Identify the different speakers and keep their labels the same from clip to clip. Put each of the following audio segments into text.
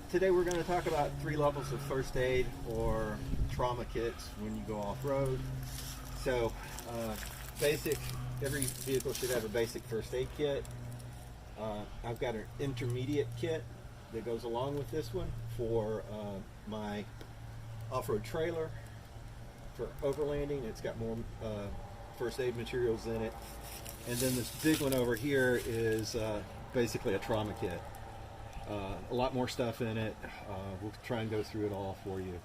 Speaker 1: Today we're going to talk about 3 levels of first aid or trauma kits when you go off-road. So basic, every vehicle should have a basic first aid kit. I've got an intermediate kit that goes along with this one for my off-road trailer. For overlanding, it's got more first aid materials in it. And then this big one over here is basically a trauma kit. A lot more stuff in it. We'll try and go through it all for you.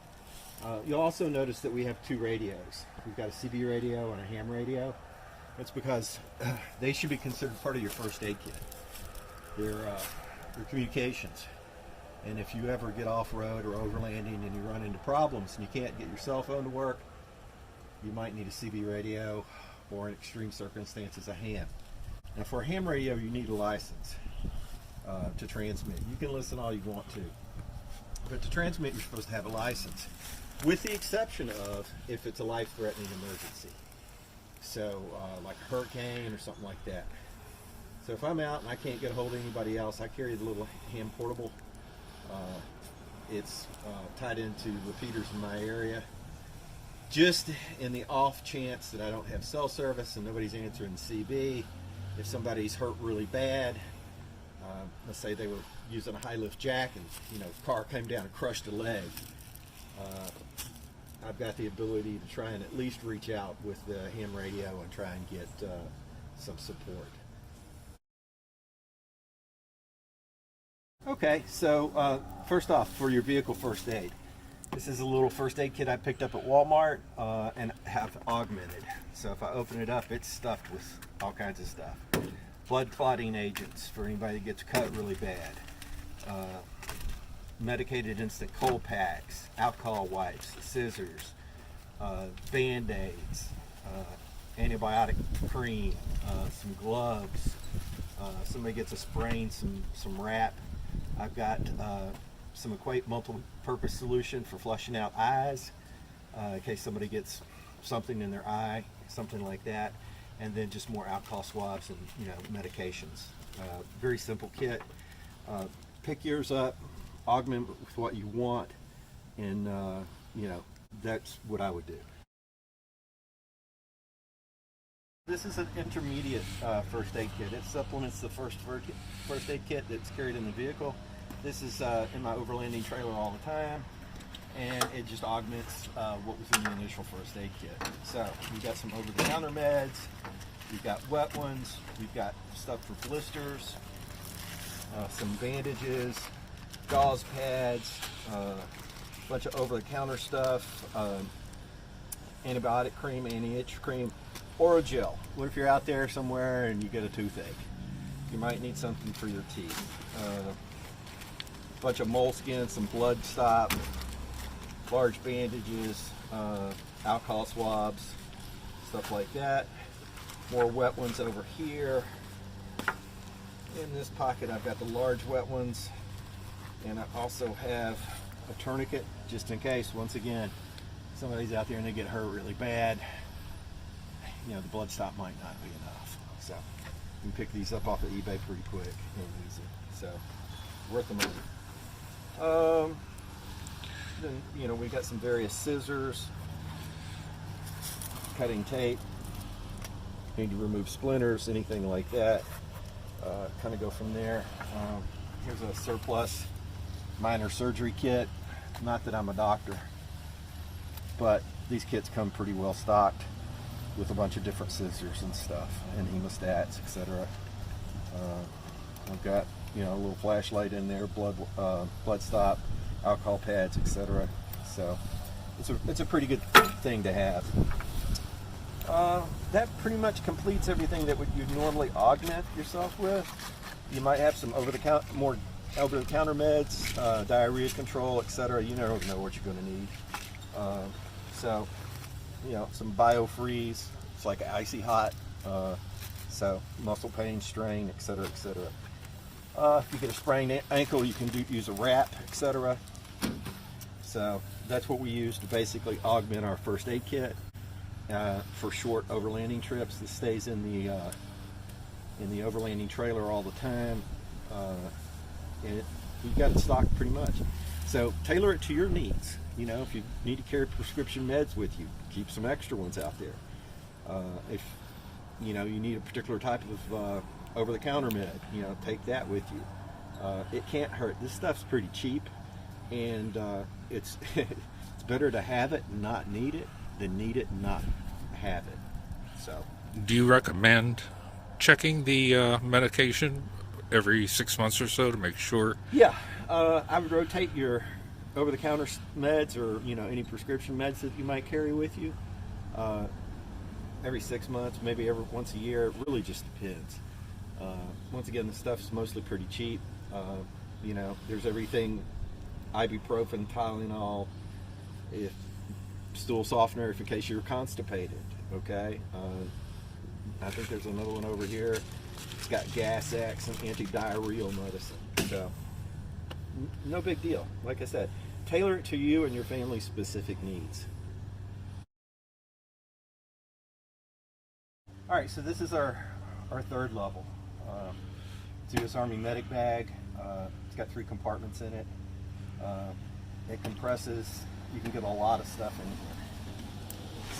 Speaker 1: You'll also notice that we have 2 radios. We've got a CB radio and a ham radio. That's because they should be considered part of your first aid kit. They're communications. And if you ever get off-road or overlanding and you run into problems and you can't get your cell phone to work, you might need a CB radio or in extreme circumstances a ham. Now for a ham radio you need a license to transmit. You can listen all you want to, but to transmit you're supposed to have a license, with the exception of if it's a life-threatening emergency. So like a hurricane or something like that. So if I'm out and I can't get a hold of anybody else, I carry the little ham portable. It's tied into repeaters in my area. Just in the off chance that I don't have cell service and nobody's answering CB, if somebody's hurt really bad, let's say they were using a high lift jack and car came down and crushed a leg, I've got the ability to try and at least reach out with the ham radio and try and get some support. Okay, so first off, for your vehicle first aid, this is a little first aid kit I picked up at Walmart and have augmented. So if I open it up, it's stuffed with all kinds of stuff. Blood clotting agents for anybody that gets cut really bad. Medicated instant cold packs, alcohol wipes, scissors, Band-Aids, antibiotic cream, some gloves. Somebody gets a sprain, some wrap. I've got some Equate multi-purpose solution for flushing out eyes in case somebody gets something in their eye, something like that. And then just more alcohol swabs and medications. Very simple kit. Pick yours up, augment with what you want, and that's what I would do. This is an intermediate first aid kit. It supplements the first aid kit that's carried in the vehicle. This is in my overlanding trailer all the time, and it just augments what was in the initial first aid kit. So we've got some over-the-counter meds, we've got wet ones, we've got stuff for blisters, some bandages, gauze pads, a bunch of over-the-counter stuff, antibiotic cream, anti-itch cream, or gel. What if you're out there somewhere and you get a toothache? You might need something for your teeth. A bunch of moleskin, some blood stop, large bandages, alcohol swabs, stuff like that. More wet ones over here. In this pocket I've got the large wet ones, and I also have a tourniquet just in case, once again, somebody's out there and they get hurt really bad. The blood stop might not be enough. So you can pick these up off of eBay pretty quick and easy. So worth the money. Then we got some various scissors, cutting tape, need to remove splinters, anything like that. Kind of go from there. Here's a surplus minor surgery kit. Not that I'm a doctor, but these kits come pretty well stocked with a bunch of different scissors and stuff, and hemostats, etc. I've got a little flashlight in there, blood stop, alcohol pads, etc. So it's a pretty good thing to have. That pretty much completes everything that you'd normally augment yourself with. You might have some more over-the-counter meds, diarrhea control, etc. You never know what you're going to need. So some biofreeze. It's like icy hot. So muscle pain, strain, etc., etc. If you get a sprained ankle, you can use a wrap, etc. So that's what we use to basically augment our first aid kit for short overlanding trips. This stays in the overlanding trailer all the time. And you've got it stocked pretty much. So tailor it to your needs. You know, if you need to carry prescription meds with you, keep some extra ones out there. If you know you need a particular type of over-the-counter med, you know, take that with you. It can't hurt. This stuff's pretty cheap, and it's it's better to have it and not need it than need it and not have it. So,
Speaker 2: do you recommend checking the medication every 6 months or so to make sure?
Speaker 1: Yeah, I would rotate your over-the-counter meds, or you know, any prescription meds that you might carry with you every 6 months, maybe every once a year. It really just depends. Once again, the stuff's mostly pretty cheap. You know, there's everything: ibuprofen, Tylenol, if stool softener, if in case you're constipated. Okay, I think there's another one over here. It's got Gas X and anti-diarrheal medicine. So no big deal. Like I said, tailor it to you and your family's specific needs. All right, so this is our third level. It's a U.S. Army medic bag. It's got 3 compartments in it. It compresses. You can get a lot of stuff in here.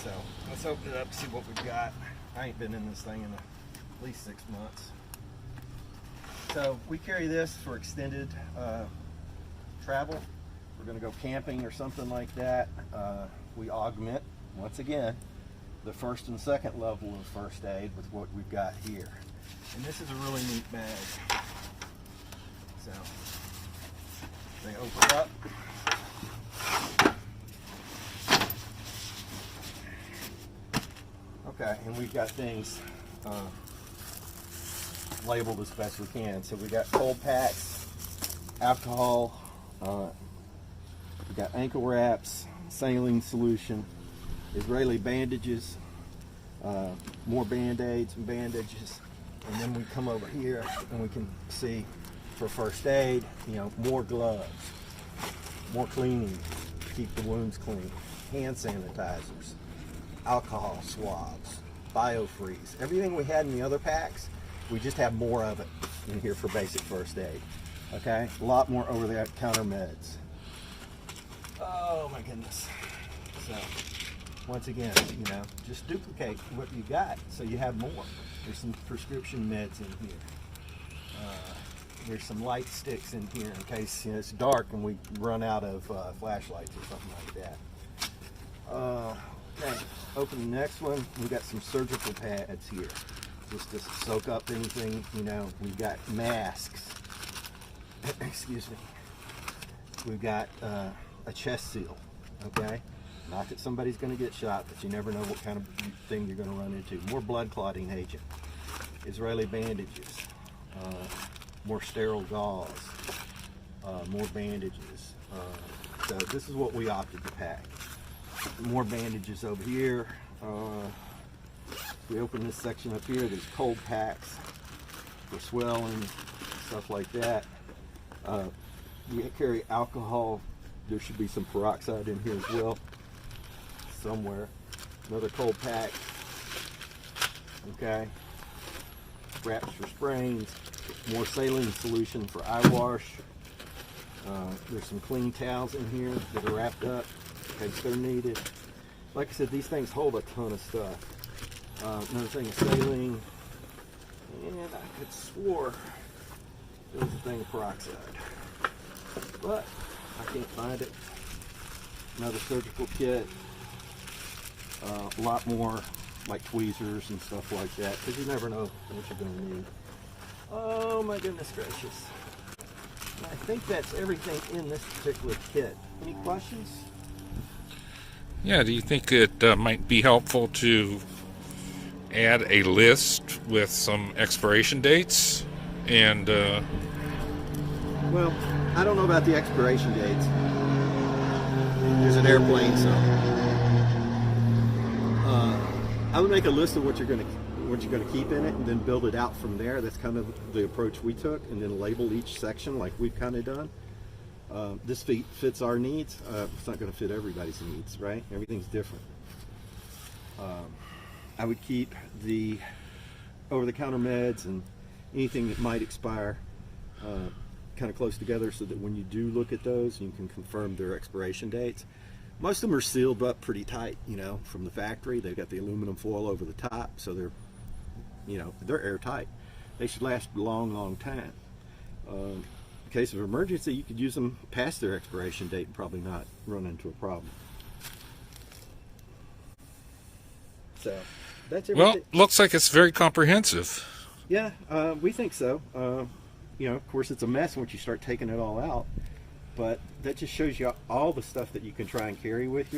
Speaker 1: So let's open it up, see what we've got. I ain't been in this thing in at least 6 months. So we carry this for extended travel. We're going to go camping or something like that. We augment, once again, the first and second level of first aid with what we've got here. And this is a really neat bag. So they open up. Okay, and we've got things labeled as best we can. So we got cold packs, alcohol, we got ankle wraps, saline solution, Israeli bandages, more band-aids and bandages, and then we come over here and we can see for first aid, you know, more gloves, more cleaning, keep the wounds clean, hand sanitizers, alcohol swabs, biofreeze, everything we had in the other packs, we just have more of it in here for basic first aid. Okay, a lot more over-the-counter meds. Oh my goodness. So once again, you know, just duplicate what you got so you have more. There's some prescription meds in here. There's some light sticks in here in case, you know, it's dark and we run out of flashlights or something like that. Okay, open the next one. We got some surgical pads here, just to soak up anything. You know, we've got masks. Excuse me. We've got a chest seal. Okay, not that somebody's going to get shot, but you never know what kind of thing you're going to run into. More blood clotting agent, Israeli bandages, more sterile gauze, more bandages. So this is what we opted to pack. More bandages over here. We open this section up here. There's cold packs for swelling, stuff like that. We carry alcohol. There should be some peroxide in here as well, somewhere. Another cold pack. Okay. Wraps for sprains. More saline solution for eye wash. There's some clean towels in here that are wrapped up in case they're needed. Like I said, these things hold a ton of stuff. Another thing is saline. And I could swore there was a thing of peroxide, but I can't find it. Another surgical kit. A lot more like tweezers and stuff like that, because you never know what you're going to need. Oh my goodness gracious. I think that's everything in this particular kit. Any questions?
Speaker 2: Yeah, do you think it might be helpful to add a list with some expiration dates? And
Speaker 1: well, I don't know about the expiration dates. There's an airplane, so I would make a list of what you're going to keep in it, and then build it out from there. That's kind of the approach we took, and then label each section like we've kind of done. This fits our needs. It's not going to fit everybody's needs, right? Everything's different. I would keep the over-the-counter meds and anything that might expire kind of close together so that when you do look at those, you can confirm their expiration dates. Most of them are sealed up pretty tight, you know, from the factory. They've got the aluminum foil over the top, so they're, you know, they're airtight. They should last a long, long time. In case of emergency, you could use them past their expiration date and probably not run into a problem. So that's everything.
Speaker 2: Well, looks like it's very comprehensive.
Speaker 1: Yeah, we think so. You know, of course, it's a mess once you start taking it all out, but that just shows you all the stuff that you can try and carry with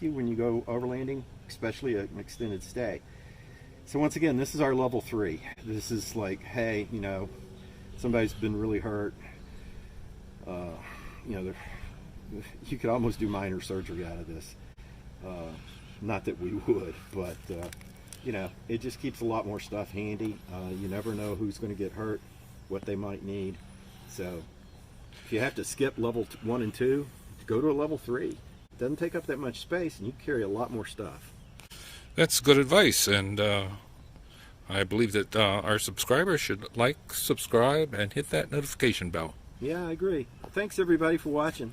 Speaker 1: you when you go overlanding, especially an extended stay. So once again, this is our level 3. This is like, hey, you know, somebody's been really hurt. You know, you could almost do minor surgery out of this. Not that we would, but you know, it just keeps a lot more stuff handy. You never know who's going to get hurt, what they might need. So if you have to skip level 1 and 2, go to a level 3. It doesn't take up that much space, and you carry a lot more stuff.
Speaker 2: That's good advice, and I believe that our subscribers should like, subscribe, and hit that notification bell.
Speaker 1: Yeah, I agree. Thanks everybody for watching.